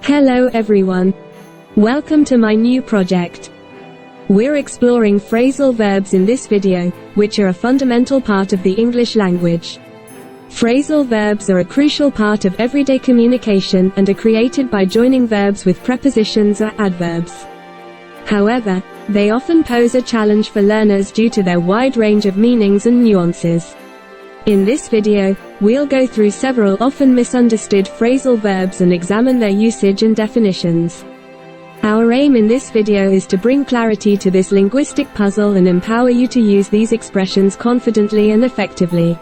Hello everyone. Welcome to my new project. We're exploring phrasal verbs in this video, which are a fundamental part of the English language. Phrasal verbs are a crucial part of everyday communication and are created by joining verbs with prepositions or adverbs. However, they often pose a challenge for learners due to their wide range of meanings and nuances. In this video, we'll go through several often misunderstood phrasal verbs and examine their usage and definitions. Our aim in this video is to bring clarity to this linguistic puzzle and empower you to use these expressions confidently and effectively.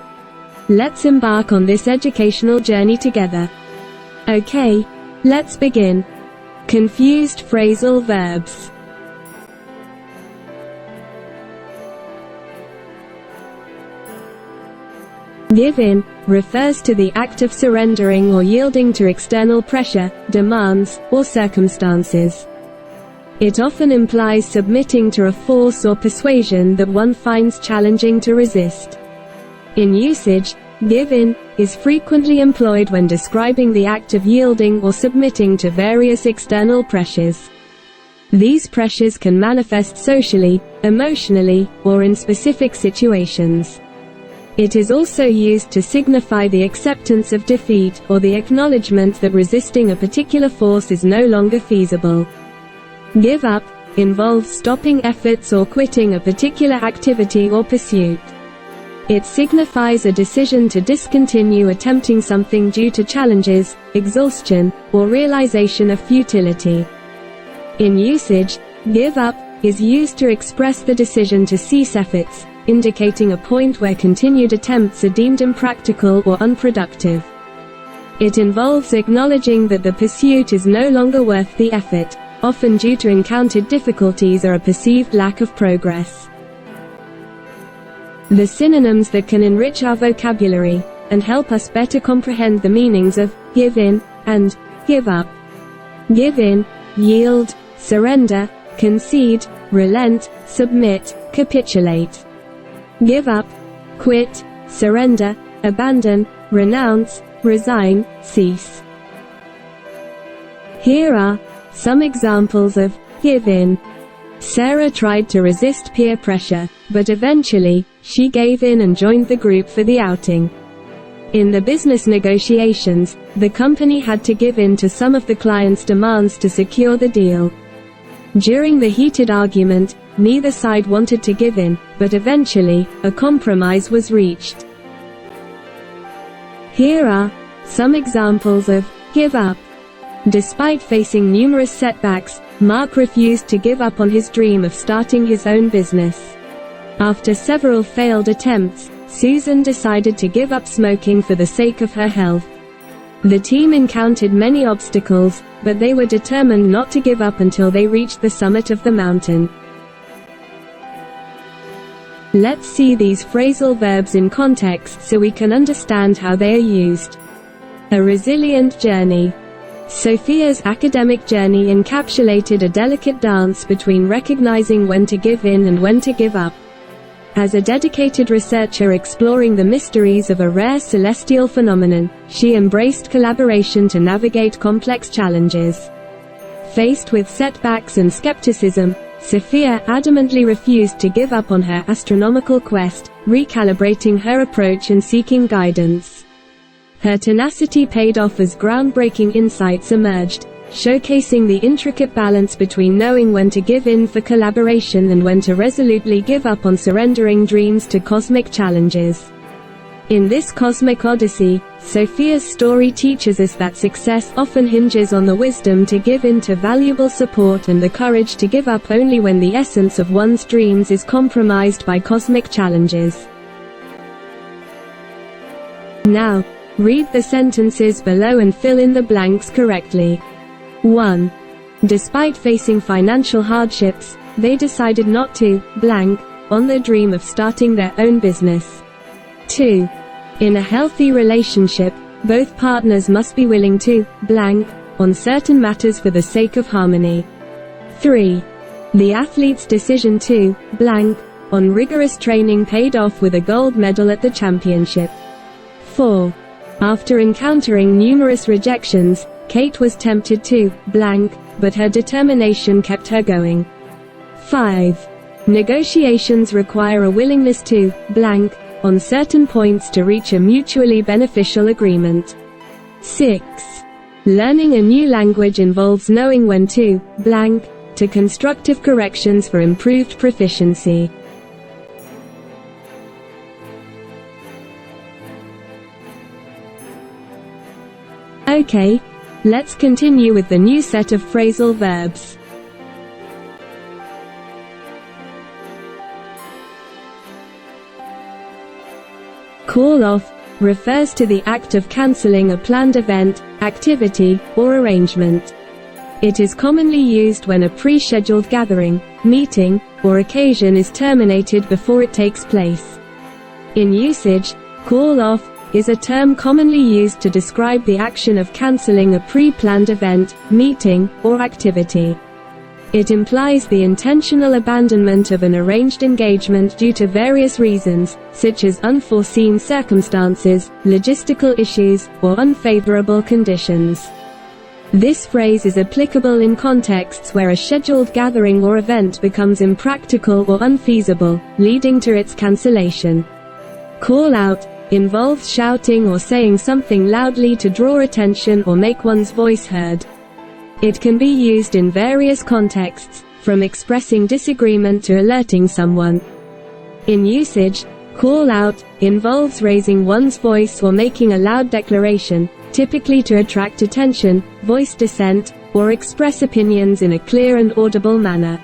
Let's embark on this educational journey together. Okay, let's begin. Confused phrasal verbs. Give in refers to the act of surrendering or yielding to external pressure, demands, or circumstances. It often implies submitting to a force or persuasion that one finds challenging to resist. In usage, give in is frequently employed when describing the act of yielding or submitting to various external pressures. These pressures can manifest socially, emotionally, or in specific situations. It is also used to signify the acceptance of defeat or the acknowledgement that resisting a particular force is no longer feasible. Give up involves stopping efforts or quitting a particular activity or pursuit. It signifies a decision to discontinue attempting something due to challenges, exhaustion, or realization of futility. In usage, give up is used to express the decision to cease efforts, indicating a point where continued attempts are deemed impractical or unproductive. It involves acknowledging that the pursuit is no longer worth the effort, often due to encountered difficulties or a perceived lack of progress. The synonyms that can enrich our vocabulary and help us better comprehend the meanings of give in and give up. Give in, yield, surrender, concede, relent, submit, capitulate. Give up, quit, surrender, abandon, renounce, resign, cease. Here are some examples of give in. Sarah tried to resist peer pressure, but eventually, she gave in and joined the group for the outing. In the business negotiations, the company had to give in to some of the client's demands to secure the deal. During the heated argument, neither side wanted to give in, but eventually, a compromise was reached. Here are some examples of give up. Despite facing numerous setbacks, Mark refused to give up on his dream of starting his own business. After several failed attempts, Susan decided to give up smoking for the sake of her health. The team encountered many obstacles, but they were determined not to give up until they reached the summit of the mountain. Let's see these phrasal verbs in context so we can understand how they are used. A resilient journey. Sophia's academic journey encapsulated a delicate dance between recognizing when to give in and when to give up. As a dedicated researcher exploring the mysteries of a rare celestial phenomenon, she embraced collaboration to navigate complex challenges. Faced with setbacks and skepticism, Sophia adamantly refused to give up on her astronomical quest, recalibrating her approach and seeking guidance. Her tenacity paid off as groundbreaking insights emerged, showcasing the intricate balance between knowing when to give in for collaboration and when to resolutely give up on surrendering dreams to cosmic challenges. In this cosmic odyssey, Sophia's story teaches us that success often hinges on the wisdom to give in to valuable support and the courage to give up only when the essence of one's dreams is compromised by cosmic challenges. Now, read the sentences below and fill in the blanks correctly. 1. Despite facing financial hardships, they decided not to blank on the dream of starting their own business. 2. In a healthy relationship, both partners must be willing to blank on certain matters for the sake of harmony. 3. The athlete's decision to blank on rigorous training paid off with a gold medal at the championship. 4. After encountering numerous rejections, Kate was tempted to blank, but her determination kept her going. 5. Negotiations require a willingness to blank on certain points to reach a mutually beneficial agreement. 6. Learning a new language involves knowing when to blank to constructive corrections for improved proficiency. Okay, let's continue with the new set of phrasal verbs. Call off refers to the act of cancelling a planned event, activity, or arrangement. It is commonly used when a pre-scheduled gathering, meeting, or occasion is terminated before it takes place. In usage, call off is a term commonly used to describe the action of cancelling a pre-planned event, meeting, or activity. It implies the intentional abandonment of an arranged engagement due to various reasons, such as unforeseen circumstances, logistical issues, or unfavorable conditions. This phrase is applicable in contexts where a scheduled gathering or event becomes impractical or unfeasible, leading to its cancellation. Call out involves shouting or saying something loudly to draw attention or make one's voice heard. It can be used in various contexts, from expressing disagreement to alerting someone. In usage, call out involves raising one's voice or making a loud declaration, typically to attract attention, voice dissent, or express opinions in a clear and audible manner.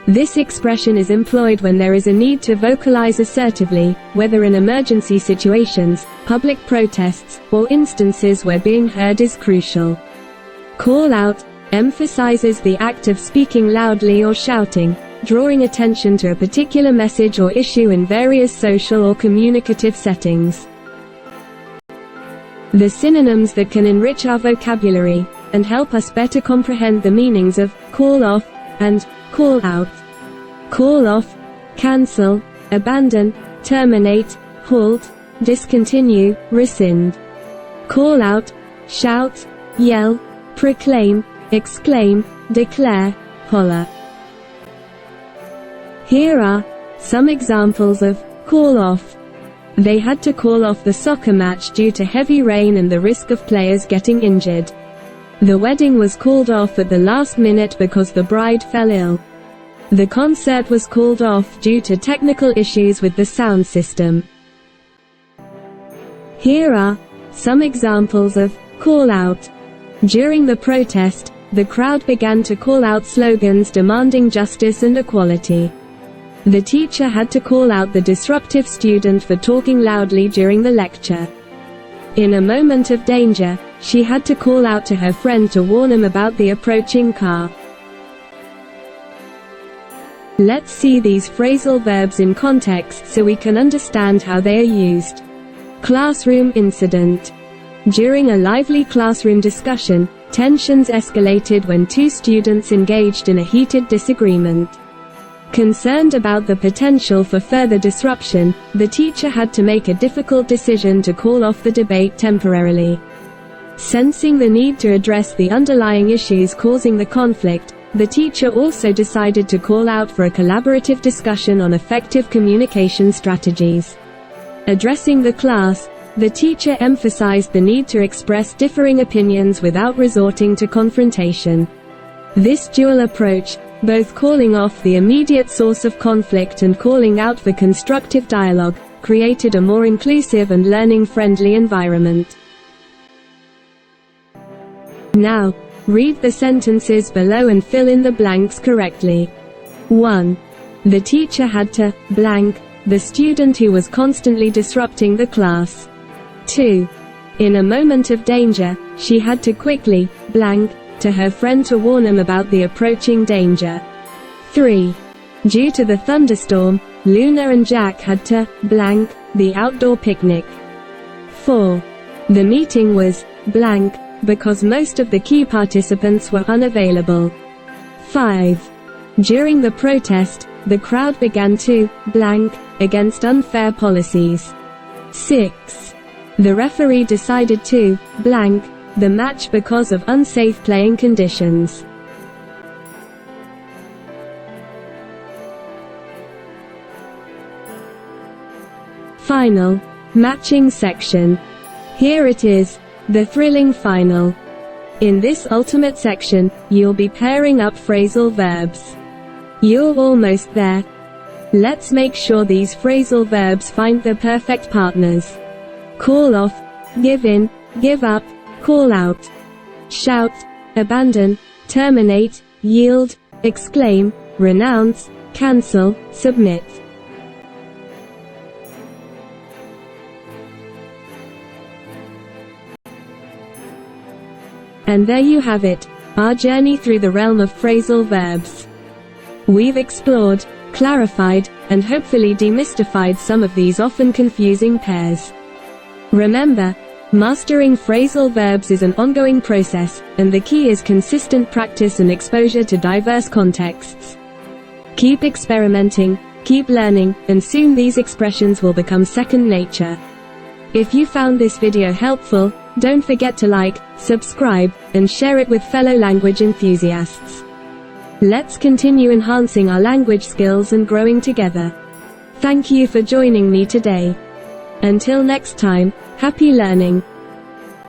This expression is employed when there is a need to vocalize assertively, whether in emergency situations, public protests, or instances where being heard is crucial. Call out emphasizes the act of speaking loudly or shouting, drawing attention to a particular message or issue in various social or communicative settings. The synonyms that can enrich our vocabulary and help us better comprehend the meanings of call off and call out. Call off, cancel, abandon, terminate, halt, discontinue, rescind. Call out, shout, yell, proclaim, exclaim, declare, holler. Here are some examples of call off. They had to call off the soccer match due to heavy rain and the risk of players getting injured. The wedding was called off at the last minute because the bride fell ill. The concert was called off due to technical issues with the sound system. Here are some examples of call out. During the protest, the crowd began to call out slogans demanding justice and equality. The teacher had to call out the disruptive student for talking loudly during the lecture. In a moment of danger, she had to call out to her friend to warn him about the approaching car. Let's see these phrasal verbs in context so we can understand how they are used. Classroom incident. During a lively classroom discussion, tensions escalated when two students engaged in a heated disagreement. Concerned about the potential for further disruption, the teacher had to make a difficult decision to call off the debate temporarily. Sensing the need to address the underlying issues causing the conflict, the teacher also decided to call out for a collaborative discussion on effective communication strategies. Addressing the class, the teacher emphasized the need to express differing opinions without resorting to confrontation. This dual approach, both calling off the immediate source of conflict and calling out for constructive dialogue, created a more inclusive and learning-friendly environment. Now, read the sentences below and fill in the blanks correctly. 1. The teacher had to blank the student who was constantly disrupting the class. 2. In a moment of danger, she had to quickly blank to her friend to warn him about the approaching danger. 3. Due to the thunderstorm, Luna and Jack had to blank the outdoor picnic. 4. The meeting was blank because most of the key participants were unavailable. 5. During the protest, the crowd began to blank against unfair policies. 6. The referee decided to blank the match because of unsafe playing conditions. Final. Matching section. Here it is, the thrilling final. In this ultimate section, you'll be pairing up phrasal verbs. You're almost there. Let's make sure these phrasal verbs find the perfect partners. Call off, give in, give up, call out. Shout, abandon, terminate, yield, exclaim, renounce, cancel, submit. And there you have it, our journey through the realm of phrasal verbs. We've explored, clarified, and hopefully demystified some of these often confusing pairs. Remember, mastering phrasal verbs is an ongoing process, and the key is consistent practice and exposure to diverse contexts. Keep experimenting, keep learning, and soon these expressions will become second nature. If you found this video helpful, don't forget to like, subscribe, and share it with fellow language enthusiasts. Let's continue enhancing our language skills and growing together. Thank you for joining me today. Until next time, happy learning.